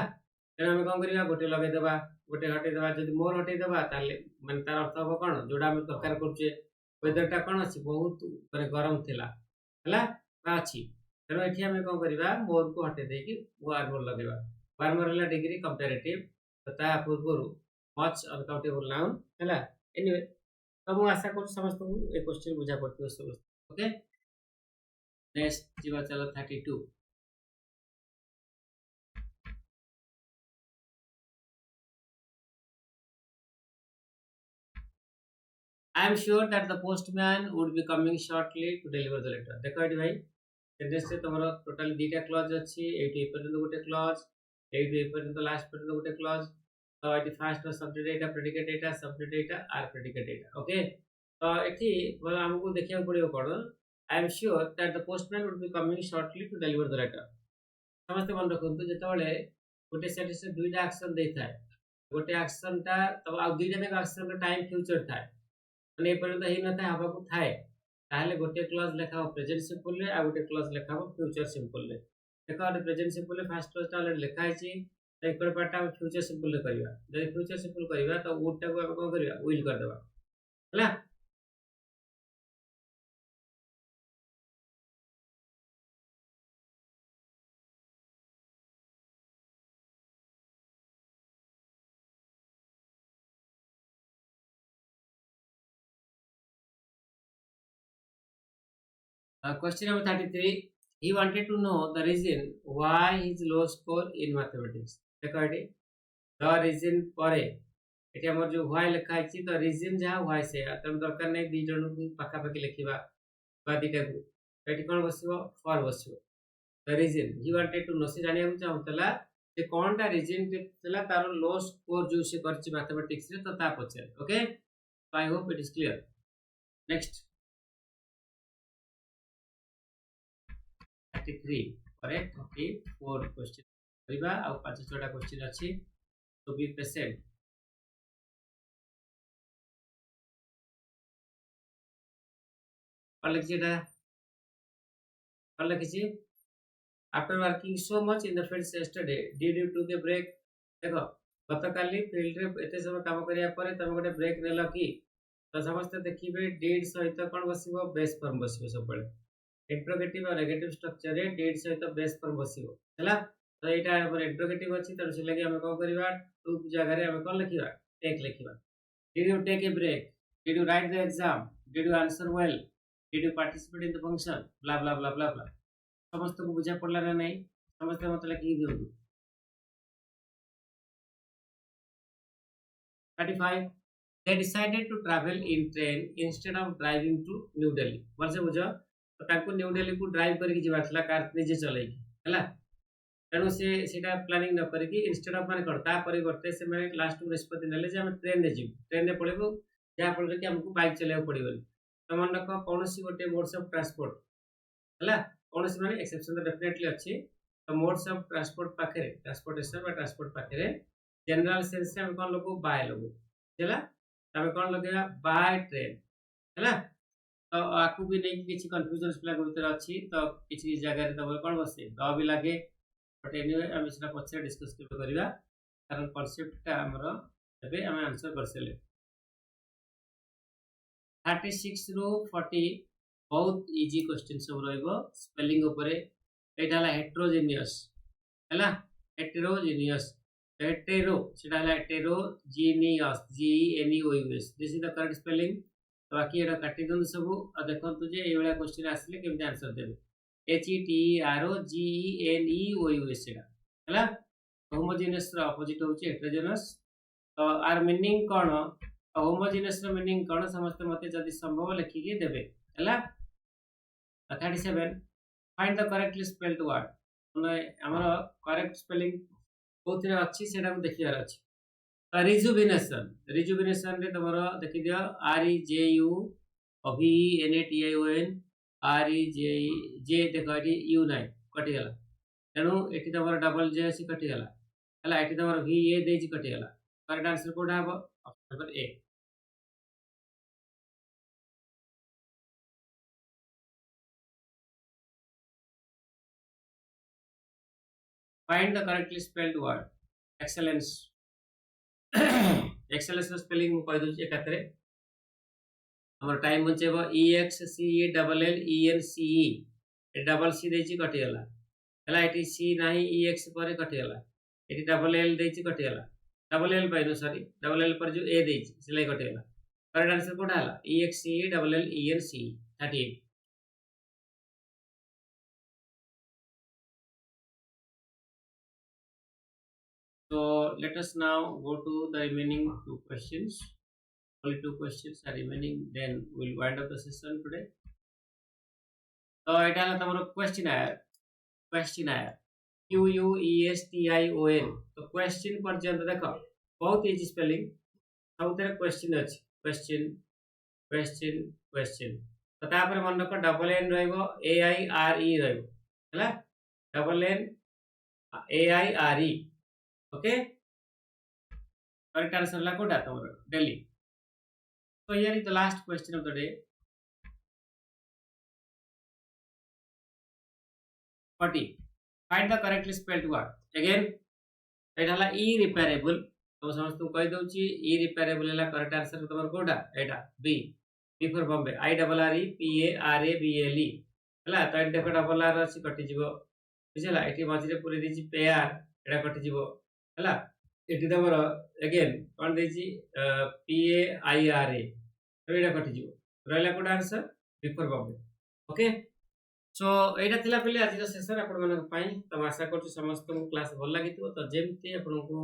ତେଣୁ ଆମେ କଣ କରିବା ଗୋଟେ ଲଗେଇଦବା ଗୋଟେ ହଟେଇଦବା ଯଦି more ହଟେଇଦବା ତାହେଲେ ମାନେ ତାର ଅର୍ଥ ହବ କଣ ଯୋଉଟା ଆମେ ଦରକାର କରୁଛେ weather ଟା କଣ ଅଛି ବହୁତ ମାନେ ଗରମ ଥିଲା ହେଲା ବା ଅଛି ତେଣୁ ଏଠି ଆମେ କଣ କରିବା more କୁ ହଟେଇ ଦେଇକି warmer ଲଗେଇବା warmer ହେଲା degree comparative ତ ତା ପୂର୍ବରୁ much uncountable noun ହେଲା anyway तो ମୁଁ ଆଶା କରୁଛି ସମସ୍ତଙ୍କୁ ଏ କ୍ୱେଶ୍ଚିନ୍ ବୁଝା ପଡିଥିବ ସମସ୍ତେ ଓକେ ନେକ୍ସଟ ଯିବା ଚାଲ 32 I am sure that the postman would be coming shortly to deliver the letter देखो एठी भाई सेंटेंस रे तमरो टोटली दीटा क्लॉज अछि एठी ए पर्यंत गोटे क्लॉज एठी ए पर्यंत लास्ट पर्यंत गोटे क्लॉज तो एठी फास्ट सब्जेक्ट एटा प्रेडिकेट एटा सब्जेक्ट एटा आर प्रेडिकेट एटा ओके तो एठी बोला हमको देखिया पड़ियो कोन I am sure that the postman would be coming shortly to deliver the letter समस्त मन रखंतु जेतबेले गोटे सेंटेंस रे दुईटा एक्शन देथाय गोटे एक्शन ता तब आ दुईटा तक एक्शन रे टाइम फ्यूचर थाय माने ए पर्यंत हेई न थाय हबा को थाय ताहले गोटे क्लॉज लेखा हो प्रेजेंट सिंपल रे आ गोटे क्लॉज लेखा हो फ्यूचर सिंपल रे देखो आ प्रेजेंट सिंपल रे फर्स्ट क्लॉज ता ऑलरेडी लेखा आछि तो एक पार्ट हम फ्यूचर सिंपल रे करबा जदि फ्यूचर सिंपल करबा तो वुड टा को हम कोन करबा विल कर देबा हला question number 33 he wanted to know the reason why his low score in mathematics देखो एटी the reason परे एटी हमर जो why लिखा है तो reason जहा why से तम दरकार नै दी जण को पाखा पाखी लिखिबा बा दीटा को एटी कोन बसिबो for बसिबो the reason he wanted to know से जानिया को चाहतला जे कोनटा reason थिला तार लो स्कोर जो से करछि मैथमेटिक्स रे तो ता पछे okay I hope it is clear next 33 correct 34 question करिबा आ 5-6टा क्वेश्चन अछि तो बी पेशेंट पर लिखिएटा पर लिखिए after working so much in the field yesterday did you to the break देखो गतकाली फील्ड रे एते समय काम करिया परे तमे गोटे ब्रेक नेला की तो समस्त देखिबे डिड सहित कोन बसिबो बेस फॉर्म बसिबो सब बळे इंट्रोगेटिव और नेगेटिव स्ट्रक्चर रे डेट सहित बेस फॉर्म बसिबो हैला तो एटा हमर इंट्रोगेटिव अछि त से लागि हम कोन करबा टू जगह रे हम कोन लिखिबा टेक लिखिबा did you take a break did you write the exam did you answer well did you participate in the function blah blah blah blah blah समस्त को बुझा पड़ला ना नहीं समस्त मतलब लिखि दियो 35 they decided to travel in train instead of driving to New Delhi वर्ष बुझो तो ताको न्यू दिल्ली को ड्राइव करके जीवा थला कार निजे चलाई हैला तेणु से सीटा प्लानिंग न करके इंस्टेड ऑफ माने करता परिवर्ते से माने लास्ट को निष्पत्ति नेले जे हम ट्रेन रे जीव ट्रेन रे पड़ेबो जा पड़ले कि हमको बाइक चलाय पड़िबो तो मन रख कोनोसी गोटे मोड्स ऑफ ट्रांसपोर्ट हैला कोनोसी माने एक्सेप्शन तो डेफिनेटली अछि तो मोड्स ऑफ ट्रांसपोर्ट पाखरे ट्रांसपोर्टेशन बा ट्रांसपोर्ट पाखरे जनरल सेंस से हम कोन लोगो बाय लोगो हैला हम कोन लगेगा बाय ट्रेन हैला तो आकु भी नहीं किसी कंफ्यूजन पिला भीतर अछि तो किसी जगह रे तब कोन बसे द भी लागे बट एनीवे हम इसना पछे डिस्कस करबा कारण कांसेप्ट का हमरो तबे हम आंसर कर सेले 36 रो 40 बहुत इजी क्वेश्चन सब रहइबो स्पेलिंग ऊपर एटा ला हेटेरोजेनियस हैला हेटेरोजेनियस हेटेरो सेटा ला heterogeneous G N E O U S this is the correct spelling तो बाकी एटा काटी दन सब आ देखंतु जे ए वाला क्वेश्चन आसले केमते आंसर देबे H E T R O G E N E O U S एटा हैला होमोजेनियस रो अपोजिट होची हेटेरोजेनियस तो आर मीनिंग कोन होमोजेनियस रो मीनिंग कोन समस्त मते जदी संभव लिखि के देबे हैला 37 find the correctly spelled word माने हमर करेक्ट स्पेलिंग कोथरे अछि सेटा को देखियार अछि रिजुविनेशन रे तुम देखी दियो REJUVENATION REJ देख यू ना कटिगला तेणु ये तुम डबल जे अच्छी कटिगला है ये तुम VA दे कटिगला करेक्ट आंसर कोटा हम option number A find the correctly spelled word excellence excellence spelling मु कहि दउची एकातरे हमर टाइम बचेबो EXCELLENCE डबल सी देची कटिगला हला एटी सी नाही EX पर कटिगला एटी डबल L देची कटिगला डबल L पाइनो सॉरी डबल L पर जो ए देची सिलाई कटिगला करेक्ट आंसर कोटा हला EXCELLENCE 38 So let us now go to the remaining two questions. Only two questions are remaining. Then we'll wind up the session today. So it is our questionnaire. QUESTION. तो question पर्यंत देखो बहुत इजी स्पेलिंग सब तरह क्वेश्चन अछि क्वेश्चन क्वेश्चन क्वेश्चन तो तापर मन रख डबल एन रहइबो AIRE रहइबो हला double N AIRE okay correct answer ला कोटा तमर Delhi so here is the last question of the day 40 find the correctly spelled word again एटा हला irreparable तो समस्त कहि दउची irreparable हला करेक्ट आंसर तमर कोटा एटा बी फॉर बॉम्बे IRREPARABLE हला तो एट देखो डबल आर अछि कटि जिवो बुझला एटी मझिरे पूरी दिछि पेयर एटा कटि जिवो हला एटी तमर अगेन कोन देछि PAIRA तो एटा कटि जिवो रहला कोड answer B for Bombay okay so एटा थिला पहिले आज सेशन आपण मन पई तो आशा करछु समस्त को क्लास भल लागितो तो जेमति आपण को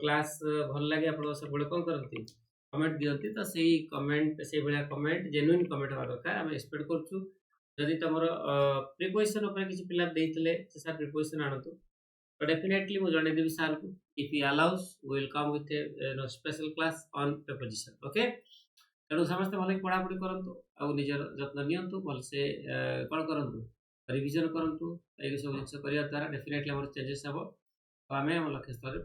क्लास भल लागे आपण सब बळे कोन करंती कमेंट दियंती तो सेही कमेंट से बळा कमेंट जेन्युइन कमेंट हवा दरकार हम एक्सपेक्ट करछु जदि तमर प्रिपरेशन ऊपर किछि पिला देइतले से सर प्रिपरेशन आनतु तो डेफिनेटली मु जणे देबी सर को if he allows we will come with a special class on preposition okay तेणु समस्त भल पढ़ा पढ़ी करंतु आ निजर जत्न नियंतु भल से कोन करंतु रिवीजन करंतु ए सब जिंस करिया द्वारा डेफिनेटली हमर चेंजेस हबो तो हमें हम लक्ष्य स्तर